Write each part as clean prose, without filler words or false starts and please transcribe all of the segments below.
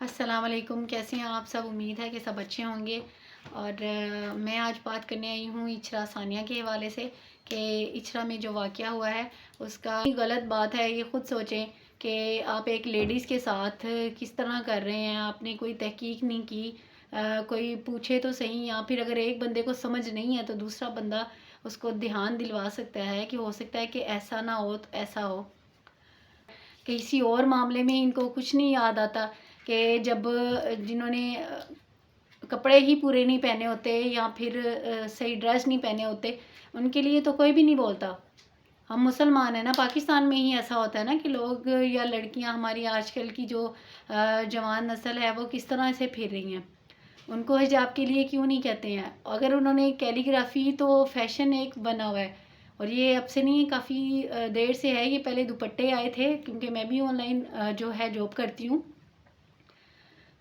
السلام علیکم، کیسے ہیں آپ سب؟ امید ہے کہ سب اچھے ہوں گے۔ اور میں آج بات کرنے آئی ہوں اچھرا ثانیہ کے حوالے سے کہ اچھرا میں جو واقعہ ہوا ہے اس کا غلط بات ہے۔ یہ خود سوچیں کہ آپ ایک لیڈیز کے ساتھ کس طرح کر رہے ہیں، آپ نے کوئی تحقیق نہیں کی، کوئی پوچھے تو صحیح، یا پھر اگر ایک بندے کو سمجھ نہیں ہے تو دوسرا بندہ اس کو دھیان دلوا سکتا ہے کہ ہو سکتا ہے کہ ایسا نہ ہو تو ایسا ہو۔ کسی اور معاملے میں ان کو کچھ نہیں یاد آتا کہ جب جنہوں نے کپڑے ہی پورے نہیں پہنے ہوتے یا پھر صحیح ڈریس نہیں پہنے ہوتے، ان کے لیے تو کوئی بھی نہیں بولتا۔ ہم مسلمان ہیں نا، پاکستان میں ہی ایسا ہوتا ہے نا کہ لوگ یا لڑکیاں ہماری آج کل کی جو جوان نسل ہے وہ کس طرح سے پھر رہی ہیں، ان کو حجاب کے لیے کیوں نہیں کہتے ہیں؟ اگر انہوں نے کیلیگرافی تو فیشن ایک بنا ہوا ہے، اور یہ اب سے نہیں، کافی دیر سے ہے۔ یہ پہلے دوپٹے آئے تھے، کیونکہ میں بھی آن لائن جو ہے جاب کرتی ہوں،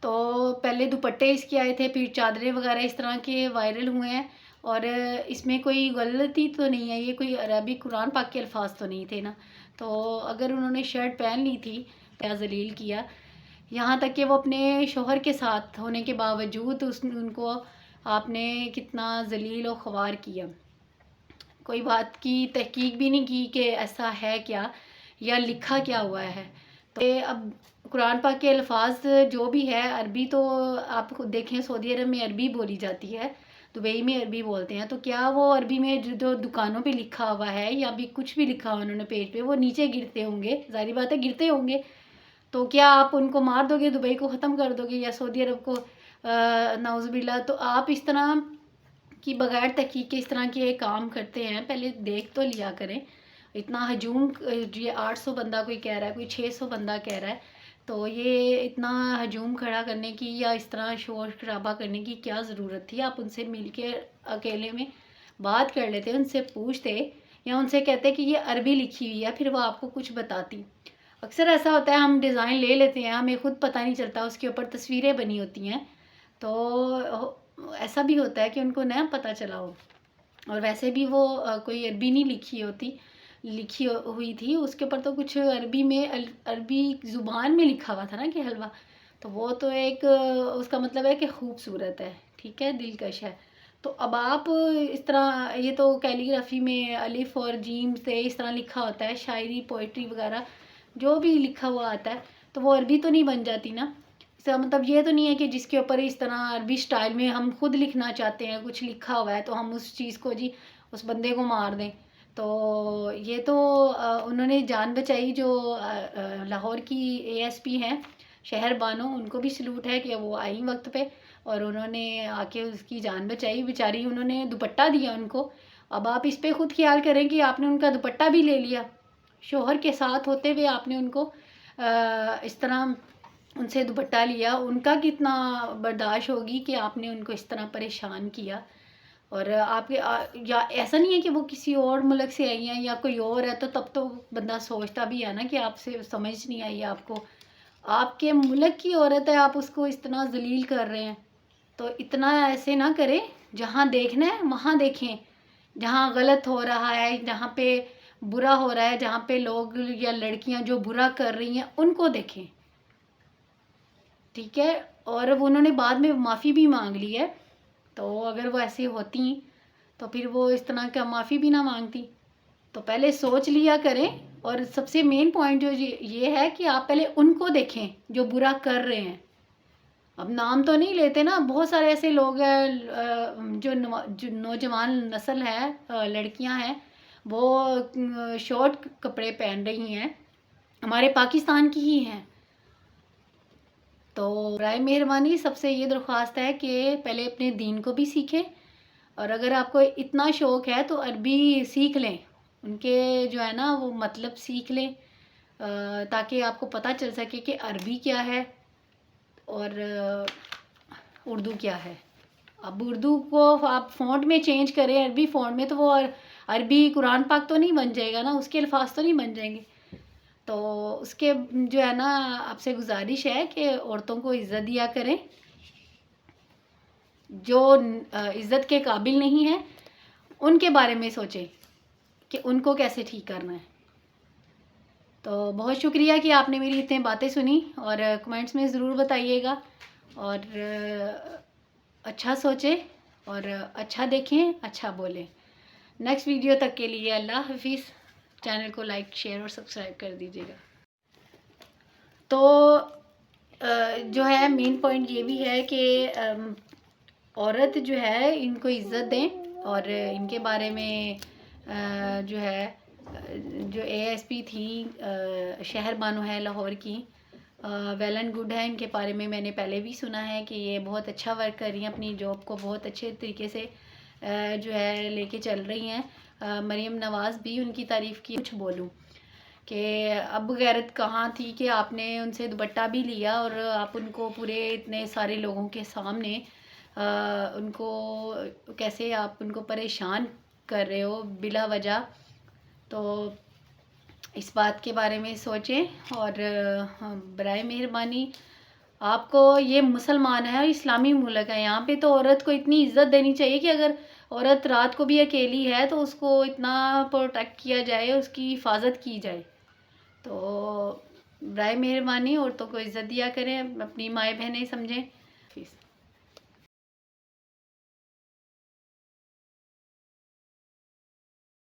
تو پہلے دوپٹے اس کے آئے تھے، پھر چادریں وغیرہ اس طرح کے وائرل ہوئے ہیں۔ اور اس میں کوئی غلطی تو نہیں ہے، یہ کوئی عربی قرآن پاک کے الفاظ تو نہیں تھے نا، تو اگر انہوں نے شرٹ پہن لی تھی تو ذلیل کیا، یہاں تک کہ وہ اپنے شوہر کے ساتھ ہونے کے باوجود ان کو آپ نے کتنا ذلیل و خوار کیا۔ کوئی بات کی تحقیق بھی نہیں کی کہ ایسا ہے کیا یا لکھا کیا ہوا ہے۔ تو اب قرآن پاک کے الفاظ جو بھی ہے عربی، تو آپ دیکھیں سعودی عرب میں عربی بولی جاتی ہے، دبئی میں عربی بولتے ہیں، تو کیا وہ عربی میں جو دکانوں پہ لکھا ہوا ہے یا بھی کچھ بھی لکھا ہوا انہوں نے پیج پہ، وہ نیچے گرتے ہوں گے؟ ظاہری بات ہے گرتے ہوں گے۔ تو کیا آپ ان کو مار دو گے، دبئی کو ختم کر دو گے یا سعودی عرب کو؟ نعوذ باللہ۔ تو آپ اس طرح کی بغیر تحقیق کے اس طرح کے کام کرتے ہیں، پہلے دیکھ تو لیا کریں۔ اتنا ہجوم، یہ 800 بندہ کوئی کہہ رہا ہے، کوئی 600 بندہ کہہ رہا ہے، تو یہ اتنا ہجوم کھڑا کرنے کی یا اس طرح شور شرابہ کرنے کی کیا ضرورت تھی؟ آپ ان سے مل کے اکیلے میں بات کر لیتے، ان سے پوچھتے، یا ان سے کہتے کہ یہ عربی لکھی ہوئی ہے، پھر وہ آپ کو کچھ بتاتی۔ اکثر ایسا ہوتا ہے ہم ڈیزائن لے لیتے ہیں، ہمیں خود پتہ نہیں چلتا، اس کے اوپر تصویریں بنی ہوتی ہیں، تو ایسا بھی ہوتا ہے کہ ان کو نہ پتہ چلا ہو، اور ویسے بھی وہ کوئی عربی نہیں لکھی ہوئی تھی، اس کے اوپر تو کچھ عربی میں، عربی زبان میں لکھا ہوا تھا نا کہ حلوہ، تو وہ تو ایک اس کا مطلب ہے کہ خوبصورت ہے، ٹھیک ہے، دلکش ہے۔ تو اب آپ اس طرح، یہ تو کیلیگرافی میں الف اور جیم سے اس طرح لکھا ہوتا ہے، شاعری پوئٹری وغیرہ جو بھی لکھا ہوا آتا ہے، تو وہ عربی تو نہیں بن جاتی نا۔ اس کا مطلب یہ تو نہیں ہے کہ جس کے اوپر اس طرح عربی سٹائل میں ہم خود لکھنا چاہتے ہیں، کچھ لکھا ہوا ہے تو ہم اس چیز کو جی اس بندے کو مار دیں۔ تو یہ تو انہوں نے جان بچائی، جو لاہور کی اے ایس پی ہیں شہر بانو، ان کو بھی سلوٹ ہے کہ وہ آئیں وقت پہ اور انہوں نے آ کے اس کی جان بچائی بیچاری، انہوں نے دوپٹہ دیا ان کو۔ اب آپ اس پہ خود خیال کریں کہ آپ نے ان کا دوپٹہ بھی لے لیا، شوہر کے ساتھ ہوتے ہوئے آپ نے ان کو اس طرح ان سے دوپٹہ لیا، ان کا کتنا برداشت ہوگی کہ آپ نے ان کو اس طرح پریشان کیا؟ اور آپ کے یا ایسا نہیں ہے کہ وہ کسی اور ملک سے آئی ہیں یا کوئی اور ہے، تو تب تو بندہ سوچتا بھی ہے نا کہ آپ سے سمجھ نہیں آئی آپ کو، آپ کے ملک کی عورت ہے، آپ اس کو اس طرح ذلیل کر رہے ہیں۔ تو اتنا ایسے نہ کریں، جہاں دیکھنا ہے وہاں دیکھیں، جہاں غلط ہو رہا ہے، جہاں پہ برا ہو رہا ہے، جہاں پہ لوگ یا لڑکیاں جو برا کر رہی ہیں ان کو دیکھیں، ٹھیک ہے۔ اور وہ انہوں نے بعد میں معافی بھی مانگ لی ہے، تو اگر وہ ایسی ہوتی تو پھر وہ اس طرح کا معافی بھی نہ مانگتی۔ تو پہلے سوچ لیا کریں، اور سب سے مین پوائنٹ جو یہ ہے کہ آپ پہلے ان کو دیکھیں جو برا کر رہے ہیں۔ اب نام تو نہیں لیتے نا، بہت سارے ایسے لوگ ہیں جو نوجوان نسل ہے، لڑکیاں ہیں، وہ شارٹ کپڑے پہن رہی ہیں، ہمارے پاکستان کی ہی ہیں۔ تو برائے مہربانی سب سے یہ درخواست ہے کہ پہلے اپنے دین کو بھی سیکھیں، اور اگر آپ کو اتنا شوق ہے تو عربی سیکھ لیں، ان کے جو ہے نا وہ مطلب سیکھ لیں، تاکہ آپ کو پتہ چل سکے کہ عربی کیا ہے اور اردو کیا ہے۔ اب اردو کو آپ فونٹ میں چینج کریں عربی فونٹ میں، تو وہ عربی قرآن پاک تو نہیں بن جائے گا نا، اس کے الفاظ تو نہیں بن جائیں گے۔ تو اس کے جو ہے نا آپ سے گزارش ہے کہ عورتوں کو عزت دیا کریں، جو عزت کے قابل نہیں ہیں ان کے بارے میں سوچیں کہ ان کو کیسے ٹھیک کرنا ہے۔ تو بہت شکریہ کہ آپ نے میری اتنے باتیں سنی، اور کمنٹس میں ضرور بتائیے گا، اور اچھا سوچیں اور اچھا دیکھیں، اچھا بولیں۔ نیکسٹ ویڈیو تک کے لیے اللہ حافظ۔ چینل کو لائک، شیئر اور سبسکرائب کر دیجیے گا۔ تو جو ہے مین پوائنٹ یہ بھی ہے کہ عورت جو ہے ان کو عزت دیں، اور ان کے بارے میں جو ہے جو اے ایس پی تھیں شہر بانو ہے لاہور کی، ویل اینڈ گڈ ہے، ان کے بارے میں نے پہلے بھی سنا ہے کہ یہ بہت اچھا ورک کر رہی ہیں، اپنی جاب کو بہت اچھے طریقے سے جو ہے لے کے چل رہی ہیں۔ مریم نواز بھی ان کی تعریف کی۔ کچھ بولوں کہ اب غیرت کہاں تھی کہ آپ نے ان سے دوپٹہ بھی لیا اور آپ ان کو پورے اتنے سارے لوگوں کے سامنے ان کو کیسے آپ ان کو پریشان کر رہے ہو بلا وجہ۔ تو اس بات کے بارے میں سوچیں، اور برائے مہربانی آپ کو، یہ مسلمان ہے، اسلامی ملک ہے، یہاں پہ تو عورت کو اتنی عزت دینی چاہیے کہ اگر عورت رات کو بھی اکیلی ہے تو اس کو اتنا پروٹیکٹ کیا جائے، اس کی حفاظت کی جائے۔ تو برائے مہربانی عورتوں کو عزت دیا کریں، اپنی مائیں بہنیں سمجھیں۔